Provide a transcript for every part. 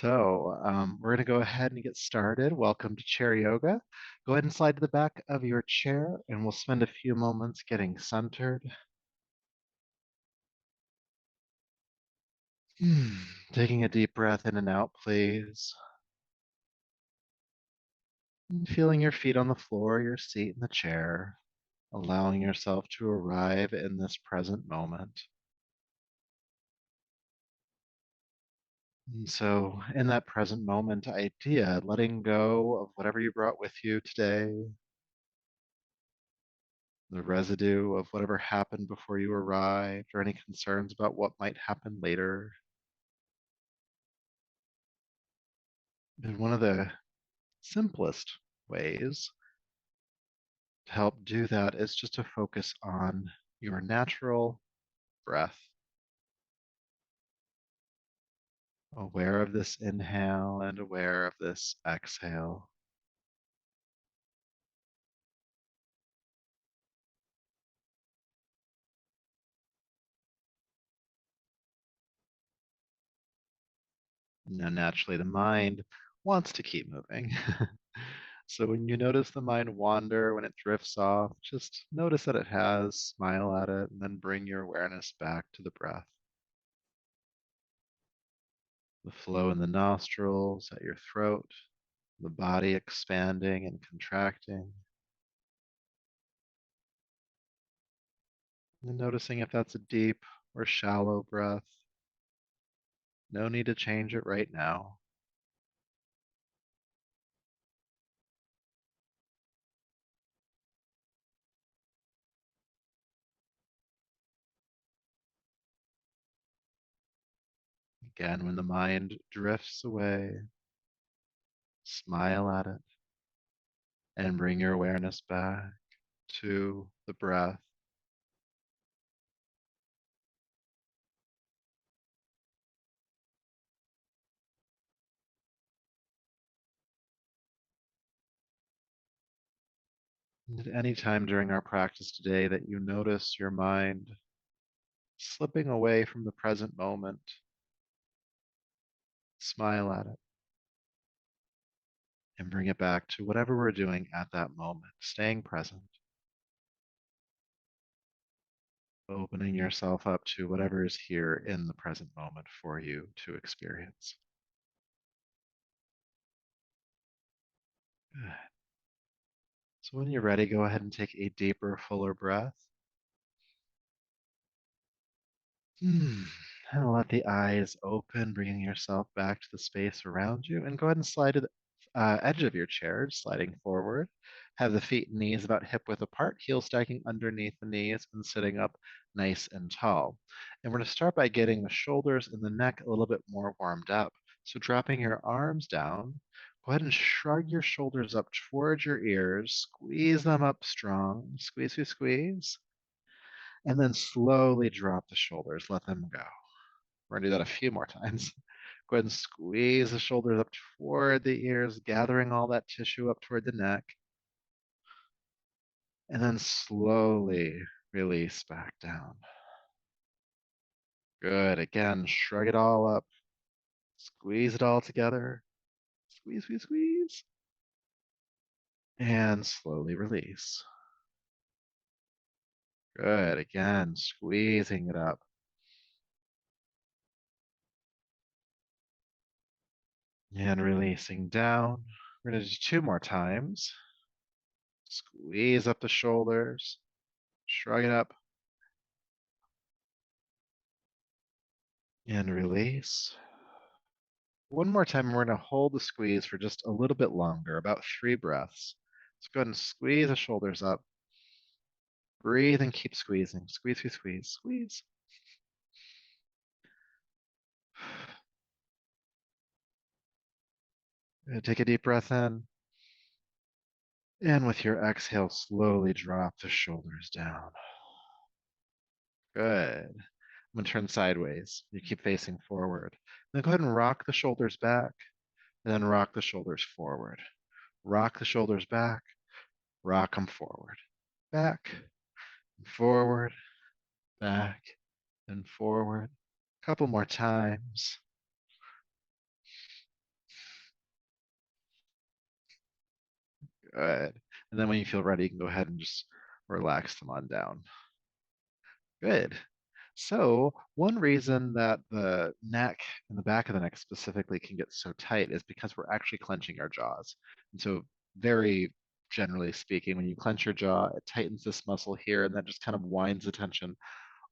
We're going to go ahead and get started. Welcome to chair yoga. Go ahead and slide to the back of your chair, and we'll spend a few moments getting centered. Hmm. Taking a deep breath in and out, please. And feeling your feet on the floor, your seat in the chair, allowing yourself to arrive in this present moment. In that present moment idea, letting go of whatever you brought with you today, the residue of whatever happened before you arrived, or any concerns about what might happen later. And one of the simplest ways to help do that is just to focus on your natural breath, aware of this inhale and aware of this exhale. Now, naturally, the mind wants to keep moving. So when you notice the mind wander, when it drifts off, just notice that it has, smile at it, and then bring your awareness back to the breath. The flow in the nostrils, at your throat, the body expanding and contracting. And noticing if that's a deep or shallow breath. No need to change it right now. Again, when the mind drifts away, smile at it and bring your awareness back to the breath. And at any time during our practice today that you notice your mind slipping away from the present moment, smile at it and bring it back to whatever we're doing at that moment, staying present, opening yourself up to whatever is here in the present moment for you to experience. Good. So when you're ready, go ahead and take a deeper, fuller breath. Hmm. And let the eyes open, bringing yourself back to the space around you. And go ahead and slide to the edge of your chair, sliding forward. Have the feet and knees about hip width apart, heels stacking underneath the knees and sitting up nice and tall. And we're going to start by getting the shoulders and the neck a little bit more warmed up. So dropping your arms down, go ahead and shrug your shoulders up towards your ears, squeeze them up strong, squeeze, squeeze, squeeze, and then slowly drop the shoulders, let them go. We're gonna do that a few more times. Go ahead and squeeze the shoulders up toward the ears, gathering all that tissue up toward the neck. And then slowly release back down. Good. Again, shrug it all up. Squeeze it all together. Squeeze, squeeze, squeeze. And slowly release. Good. Again, squeezing it up. And releasing down. We're going to do two more times. Squeeze up the shoulders. Shrug it up. And release. One more time, we're going to hold the squeeze for just a little bit longer, about 3 breaths. Let's go ahead and squeeze the shoulders up. Breathe and keep squeezing. Squeeze, squeeze, squeeze, squeeze. Take a deep breath in. And with your exhale, slowly drop the shoulders down. Good. I'm going to turn sideways. You keep facing forward. Then go ahead and rock the shoulders back, and then rock the shoulders forward. Rock the shoulders back, rock them forward. Back, and forward, back, and forward. Couple more times. Good. And then when you feel ready, you can go ahead and just relax them on down. Good. So, one reason that the neck and the back of the neck specifically can get so tight is because we're actually clenching our jaws. And so, very generally speaking, when you clench your jaw, it tightens this muscle here, and that just kind of winds the tension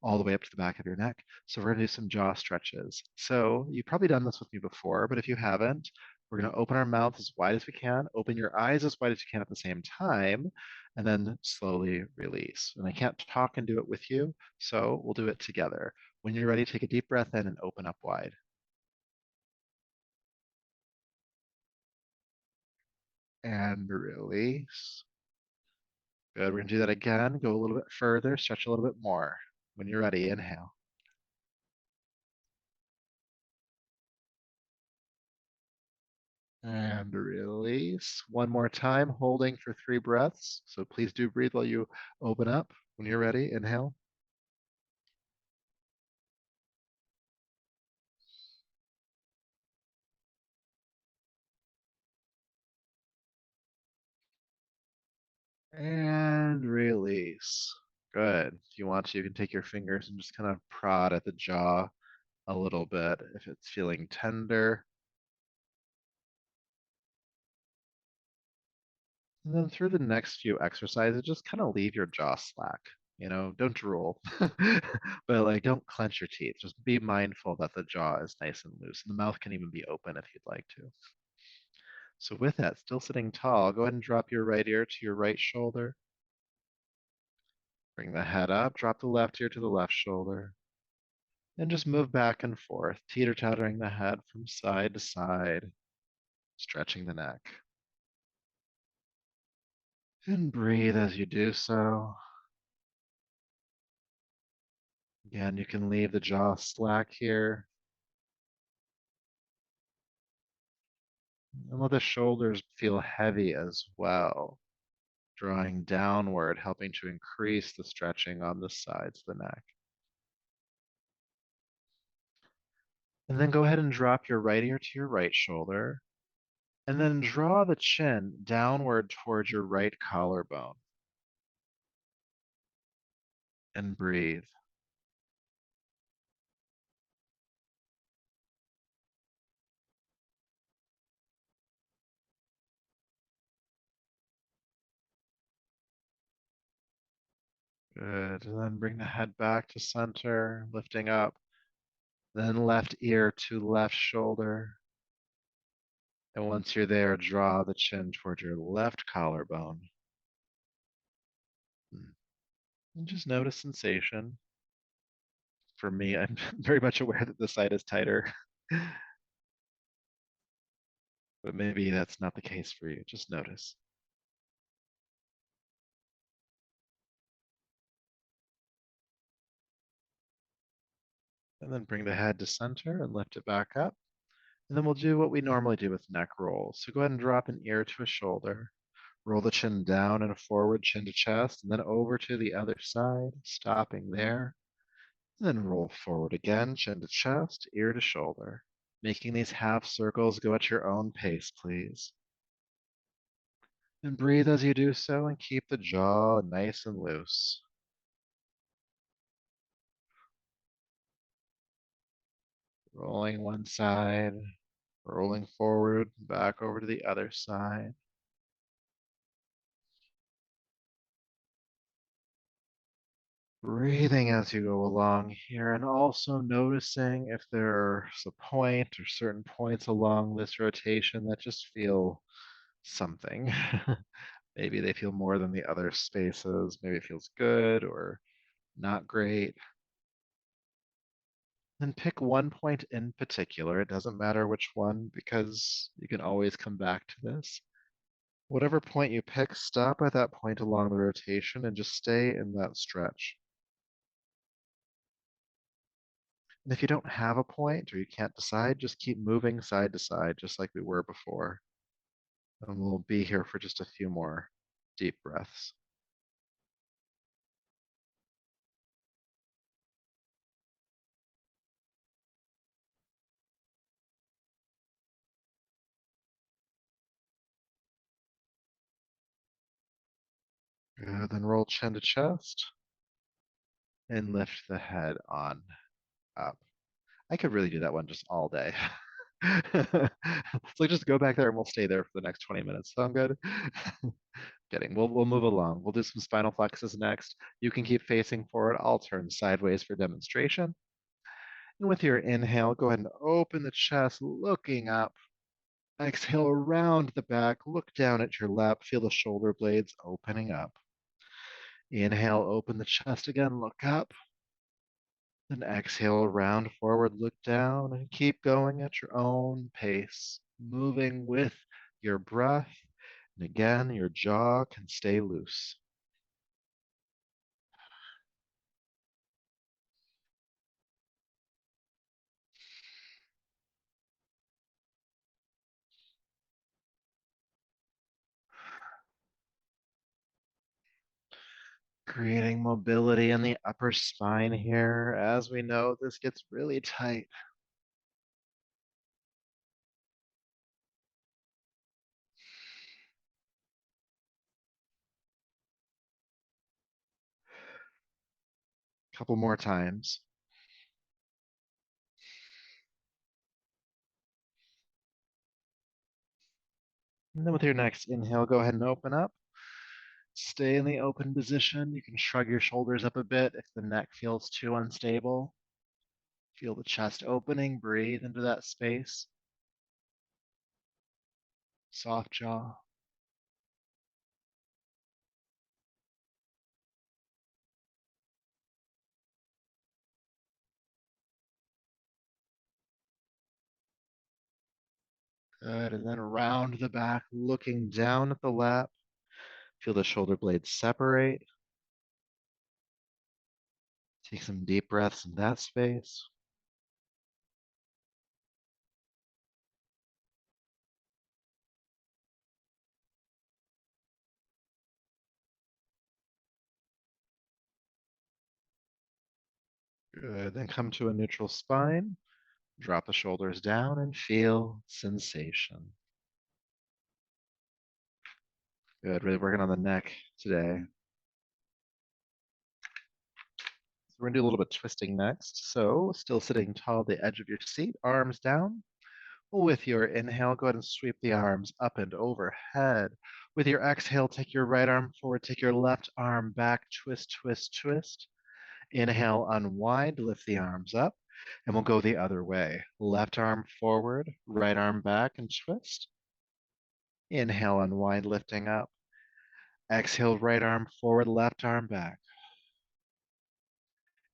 all the way up to the back of your neck. So we're going to do some jaw stretches. So you've probably done this with me before, but if you haven't, we're going to open our mouth as wide as we can, open your eyes as wide as you can at the same time, and then slowly release. And I can't talk and do it with you, so we'll do it together. When you're ready, take a deep breath in and open up wide. And release. Good. We're going to do that again. Go a little bit further, stretch a little bit more. When you're ready, inhale. And release. One more time, holding for 3 breaths. So please do breathe while you open up. When you're ready, inhale. And release. Good. If you want to, you can take your fingers and just kind of prod at the jaw a little bit if it's feeling tender. And then through the next few exercises, just kind of leave your jaw slack. Don't drool, but like don't clench your teeth. Just be mindful that the jaw is nice and loose, and the mouth can even be open if you'd like to. So with that, still sitting tall, go ahead and drop your right ear to your right shoulder. Bring the head up, drop the left ear to the left shoulder. And just move back and forth, teeter-tottering the head from side to side, stretching the neck. And breathe as you do so. Again, you can leave the jaw slack here. And let the shoulders feel heavy as well, drawing downward, helping to increase the stretching on the sides of the neck. And then go ahead and drop your right ear to your right shoulder. And then draw the chin downward towards your right collarbone and breathe. Good. And then bring the head back to center, lifting up. Then left ear to left shoulder. And once you're there, draw the chin towards your left collarbone. And just notice sensation. For me, I'm very much aware that the side is tighter, but maybe that's not the case for you. Just notice. And then bring the head to center and lift it back up. And then we'll do what we normally do with neck rolls. So go ahead and drop an ear to a shoulder. Roll the chin down and a forward, chin to chest, and then over to the other side, stopping there. And then roll forward again, chin to chest, ear to shoulder. Making these half circles, go at your own pace, please. And breathe as you do so and keep the jaw nice and loose. Rolling one side, rolling forward, back over to the other side. Breathing as you go along here and also noticing if there's a point or certain points along this rotation that just feel something. Maybe they feel more than the other spaces. Maybe it feels good or not great. Then pick one point in particular. It doesn't matter which one because you can always come back to this. Whatever point you pick, stop at that point along the rotation and just stay in that stretch. And if you don't have a point or you can't decide, just keep moving side to side, just like we were before. And we'll be here for just a few more deep breaths. Good. Then roll chin to chest and lift the head on up. I could really do that one just all day. So just go back there and we'll stay there for the next 20 minutes. Sound good? Kidding. We'll move along. We'll do some spinal flexes next. You can keep facing forward. I'll turn sideways for demonstration. And with your inhale, go ahead and open the chest, looking up. Exhale around the back, look down at your lap, feel the shoulder blades opening up. Inhale, open the chest again, look up. Then exhale around forward, look down, and keep going at your own pace, moving with your breath. And again, your jaw can stay loose. Creating mobility in the upper spine here. As we know, this gets really tight. Couple more times. And then with your next inhale, go ahead and open up. Stay in the open position. You can shrug your shoulders up a bit if the neck feels too unstable. Feel the chest opening. Breathe into that space. Soft jaw. Good. And then around the back, looking down at the lap. Feel the shoulder blades separate. Take some deep breaths in that space. Good. Then come to a neutral spine. Drop the shoulders down and feel sensation. Good. Really working on the neck today. So we're gonna do a little bit of twisting next. So still sitting tall at the edge of your seat, arms down. With your inhale, go ahead and sweep the arms up and overhead. With your exhale, take your right arm forward, take your left arm back, twist, twist, twist. Inhale, unwind, lift the arms up, and we'll go the other way. Left arm forward, right arm back, and twist. Inhale, unwind, lifting up. Exhale, right arm forward, left arm back.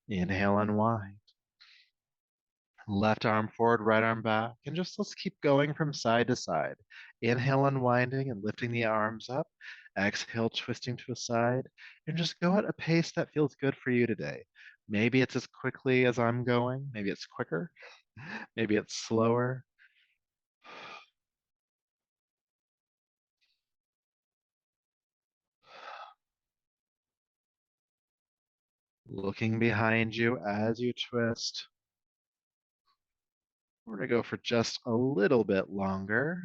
Inhale, unwind. Left arm forward, right arm back, and just let's keep going from side to side. Inhale, unwinding and lifting the arms up. Exhale, twisting to a side, and just go at a pace that feels good for you today. Maybe it's as quickly as I'm going, maybe it's quicker, maybe it's slower. Looking behind you as you twist. We're going to go for just a little bit longer.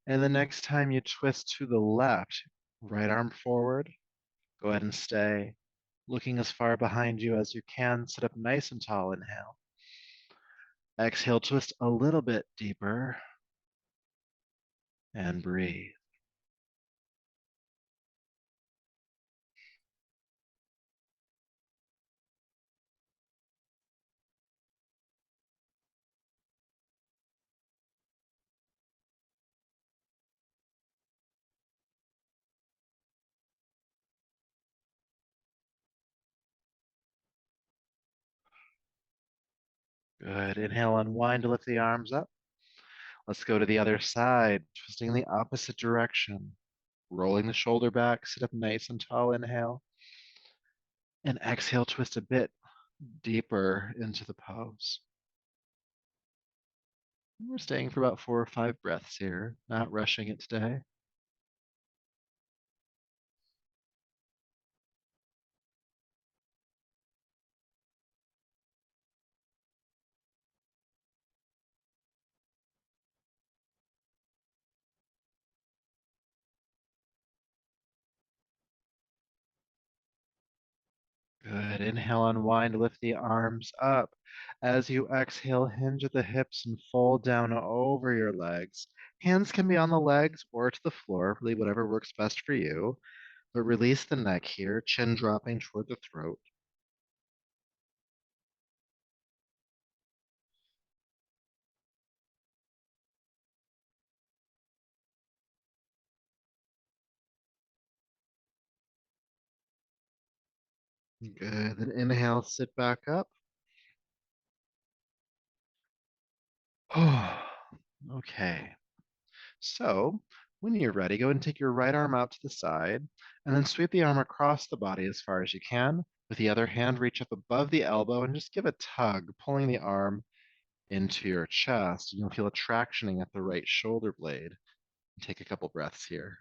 And the next time you twist to the left, right arm forward, go ahead and stay. Looking as far behind you as you can, sit up nice and tall. Inhale. Exhale, twist a little bit deeper and breathe. Good. Inhale, unwind to lift the arms up. Let's go to the other side, twisting the opposite direction. Rolling the shoulder back, sit up nice and tall. Inhale. And exhale, twist a bit deeper into the pose. We're staying for about 4 or 5 breaths here, not rushing it today. Good. Inhale, unwind, lift the arms up. As you exhale, hinge at the hips and fold down over your legs. Hands can be on the legs or to the floor, really whatever works best for you. But release the neck here, chin dropping toward the throat. Good. Then inhale, sit back up. Okay. So when you're ready, go and take your right arm out to the side and then sweep the arm across the body as far as you can. With the other hand, reach up above the elbow and just give a tug, pulling the arm into your chest. You'll feel a tractioning at the right shoulder blade. Take a couple breaths here.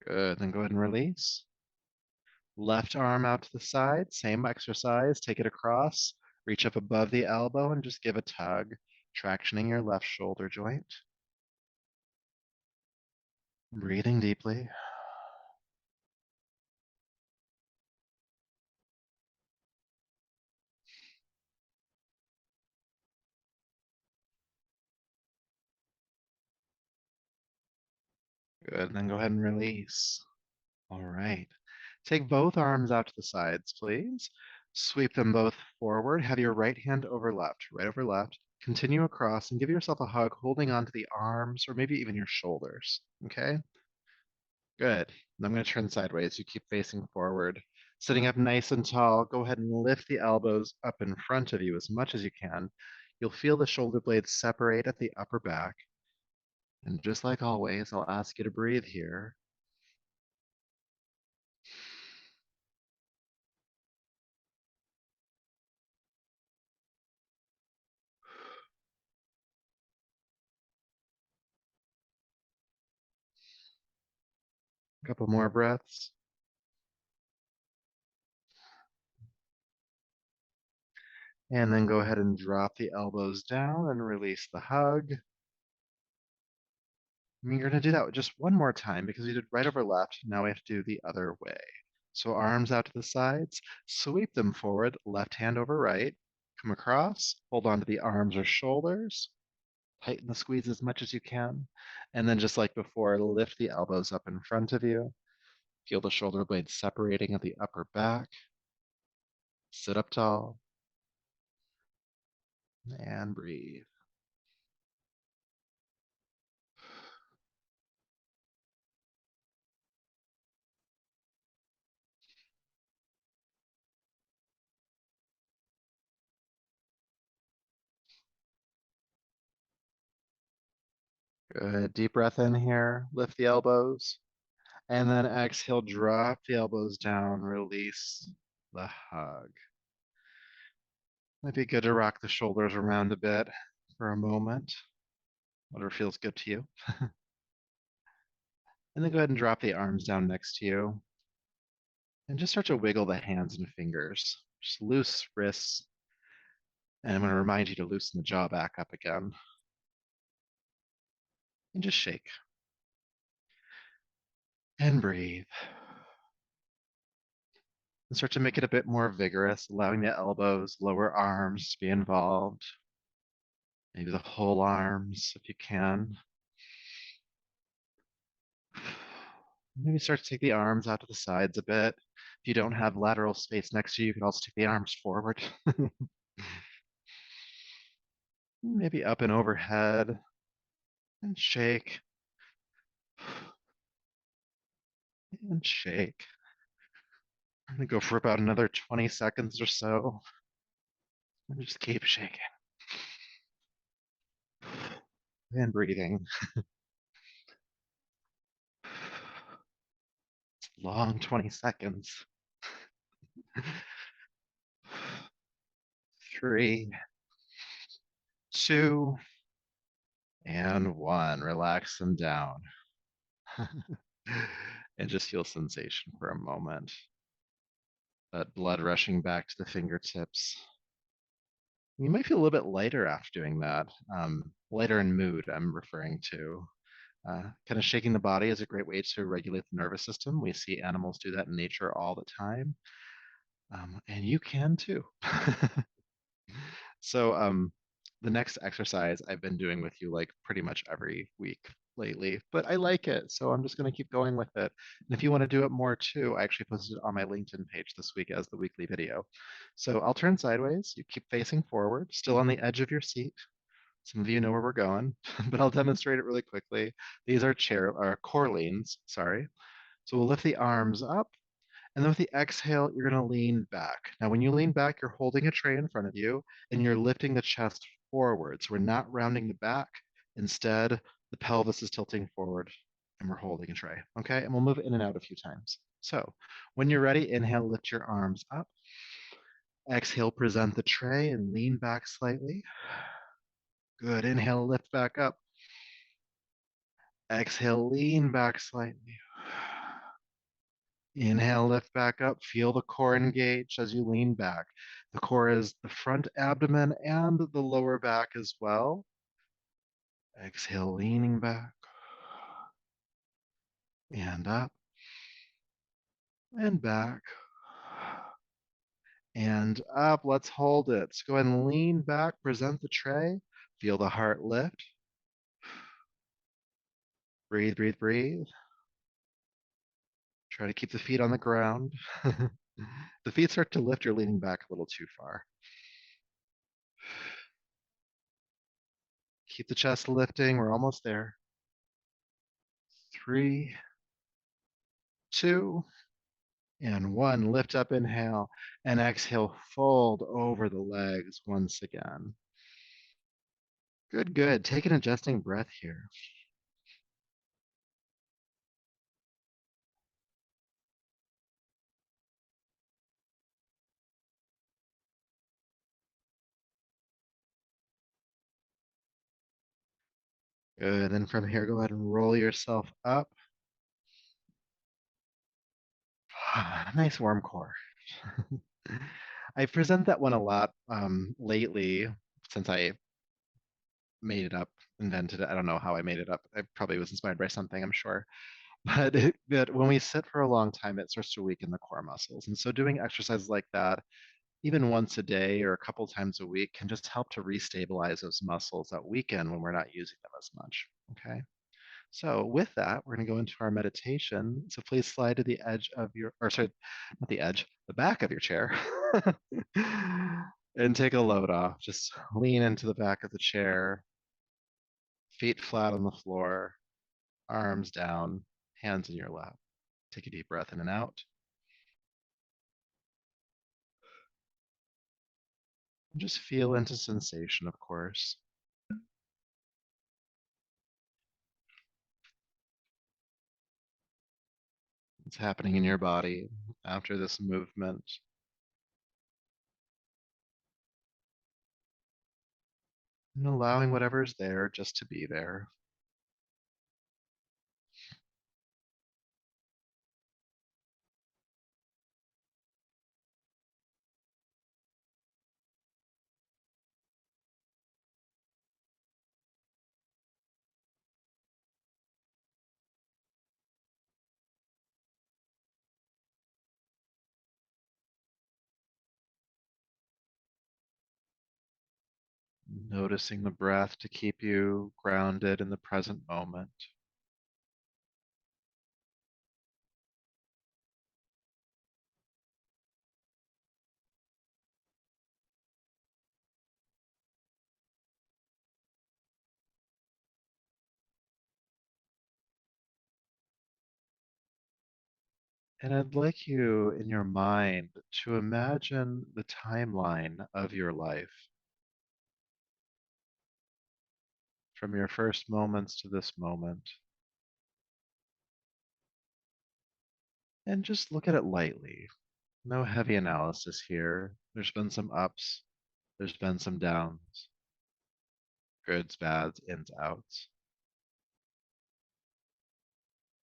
Good. Then go ahead and release. Left arm out to the side, same exercise. Take it across, reach up above the elbow and just give a tug, tractioning your left shoulder joint. Breathing deeply. Good. Then go ahead and release. All right. Take both arms out to the sides, please. Sweep them both forward. Have your right hand over left, right over left. Continue across and give yourself a hug, holding onto the arms or maybe even your shoulders. Okay? Good. And I'm going to turn sideways. You keep facing forward. Sitting up nice and tall, go ahead and lift the elbows up in front of you as much as you can. You'll feel the shoulder blades separate at the upper back. And just like always, I'll ask you to breathe here. A couple more breaths. And then go ahead and drop the elbows down and release the hug. And you're going to do that just one more time because we did right over left. Now we have to do the other way. So arms out to the sides, sweep them forward, left hand over right, come across, hold on to the arms or shoulders, tighten the squeeze as much as you can. And then just like before, lift the elbows up in front of you. Feel the shoulder blades separating at the upper back. Sit up tall and breathe. Good. Deep breath in here. Lift the elbows. And then exhale, drop the elbows down, release the hug. Might be good to rock the shoulders around a bit for a moment, whatever feels good to you. And then go ahead and drop the arms down next to you. And just start to wiggle the hands and fingers. Just loose wrists. And I'm going to remind you to loosen the jaw back up again. And just shake. And breathe. And start to make it a bit more vigorous, allowing the elbows, lower arms to be involved. Maybe the whole arms if you can. Maybe start to take the arms out to the sides a bit. If you don't have lateral space next to you, you can also take the arms forward. Maybe up and overhead and shake and shake. I'm gonna go for about another 20 seconds or so and just keep shaking and breathing. It's a long 20 seconds. 3, 2, and 1. Relax them down. And just feel sensation for a moment. That blood rushing back to the fingertips. You might feel a little bit lighter after doing that. Lighter in mood, I'm referring to. Kind of shaking the body is a great way to regulate the nervous system. We see animals do that in nature all the time, and you can too. So, the next exercise I've been doing with you like pretty much every week lately, but I like it, so I'm just going to keep going with it. And if you want to do it more too, I actually posted it on my LinkedIn page this week as the weekly video. So I'll turn sideways. You keep facing forward, still on the edge of your seat. Some of you know where we're going, but I'll demonstrate it really quickly. These are chair or core leans, sorry. So we'll lift the arms up, and then with the exhale, you're going to lean back. Now, when you lean back, you're holding a tray in front of you, and you're lifting the chest forward. So we're not rounding the back. Instead, the pelvis is tilting forward, and we're holding a tray. Okay, and we'll move in and out a few times. So when you're ready, inhale, lift your arms up. Exhale, present the tray and lean back slightly. Good. Inhale, lift back up. Exhale, lean back slightly. Inhale, lift back up. Feel the core engage as you lean back. The core is the front abdomen and the lower back as well. Exhale, leaning back and up and back and up. Let's hold it. Let's go ahead and lean back, present the tray. Feel the heart lift. Breathe, breathe, breathe. Try to keep the feet on the ground. The feet start to lift, you're leaning back a little too far. Keep the chest lifting. We're almost there. 3, 2, and 1. Lift up, inhale, and exhale, fold over the legs once again. Good, good. Take an adjusting breath here. Good. And from here, go ahead and roll yourself up. Nice warm core. I present that one a lot lately since I made it up, invented it. I don't know how I made it up. I probably was inspired by something, I'm sure. But when we sit for a long time, it starts to weaken the core muscles. And so doing exercises like that, even once a day or a couple times a week, can just help to restabilize those muscles that weaken when we're not using them as much. Okay. So with that, we're going to go into our meditation. So please slide to the edge of your, or sorry, not the edge, the back of your chair. And take a load off. Just lean into the back of the chair, feet flat on the floor, arms down, hands in your lap. Take a deep breath in and out. And just feel into sensation, of course. What's happening in your body after this movement. And allowing whatever's there just to be there. Noticing the breath to keep you grounded in the present moment. And I'd like you in your mind to imagine the timeline of your life from your first moments to this moment. And just look at it lightly. No heavy analysis here. There's been some ups, there's been some downs, goods, bads, ins, outs.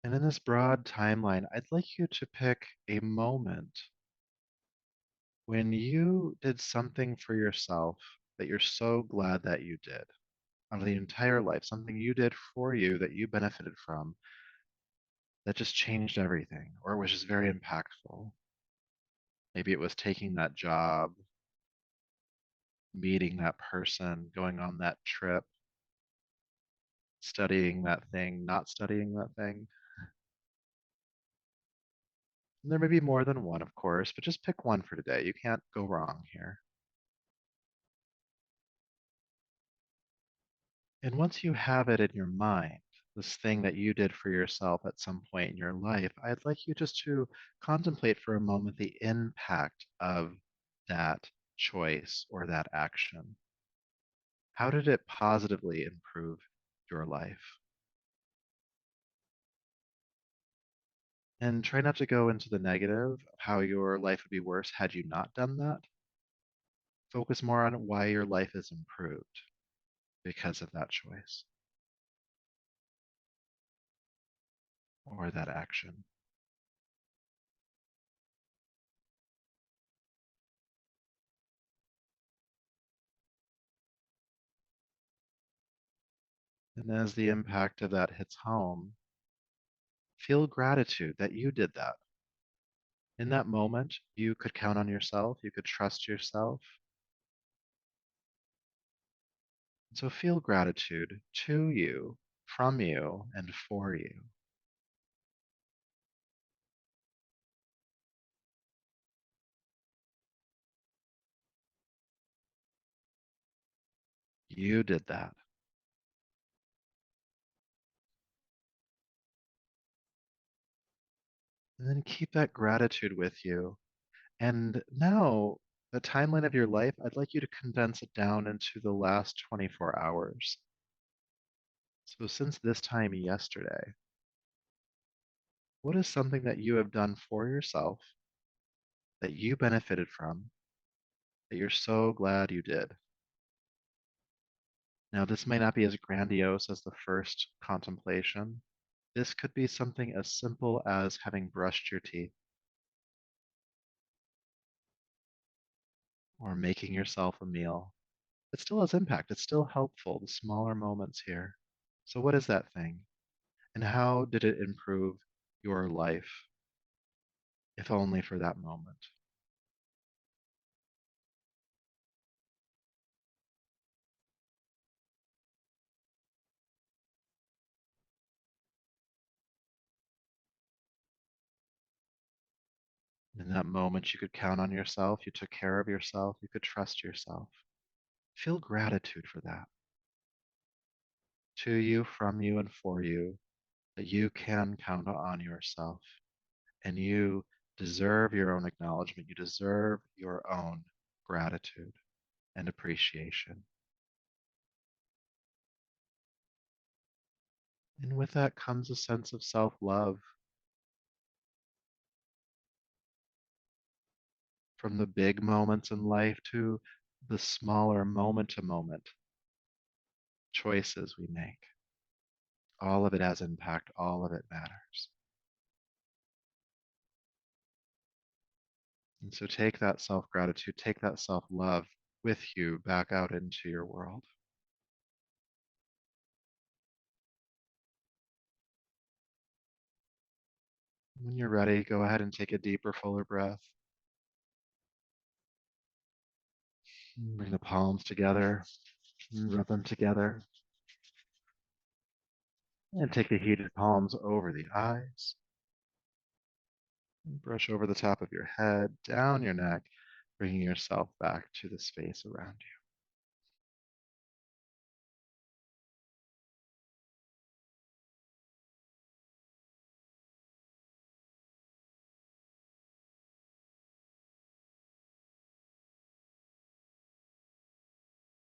And in this broad timeline, I'd like you to pick a moment when you did something for yourself that you're so glad that you did out of the entire life, something you did for you that you benefited from that just changed everything, or was just very impactful. Maybe it was taking that job, meeting that person, going on that trip, studying that thing, not studying that thing. And there may be more than one, of course, but just pick one for today. You can't go wrong here. And once you have it in your mind, this thing that you did for yourself at some point in your life, I'd like you just to contemplate for a moment the impact of that choice or that action. How did it positively improve your life? And try not to go into the negative, of how your life would be worse had you not done that. Focus more on why your life is improved because of that choice or that action. And as the impact of that hits home, feel gratitude that you did that. In that moment, you could count on yourself, you could trust yourself. So feel gratitude to you, from you, and for you. You did that. And then keep that gratitude with you. And now, the timeline of your life, I'd like you to condense it down into the last 24 hours. So since this time yesterday, what is something that you have done for yourself that you benefited from that you're so glad you did? Now, this may not be as grandiose as the first contemplation. This could be something as simple as having brushed your teeth or making yourself a meal. It still has impact. It's still helpful, the smaller moments here. So, what is that thing? And how did it improve your life, if only for that moment? In that moment, you could count on yourself, you took care of yourself, you could trust yourself. Feel gratitude for that. To you, from you, and for you, that you can count on yourself. And you deserve your own acknowledgement. You deserve your own gratitude and appreciation. And with that comes a sense of self love from the big moments in life to the smaller moment to moment choices we make. All of it has impact, all of it matters. And so take that self gratitude, take that self love with you back out into your world. When you're ready, go ahead and take a deeper, fuller breath. Bring the palms together, rub them together, and take the heated palms over the eyes. Brush over the top of your head, down your neck, bringing yourself back to the space around you.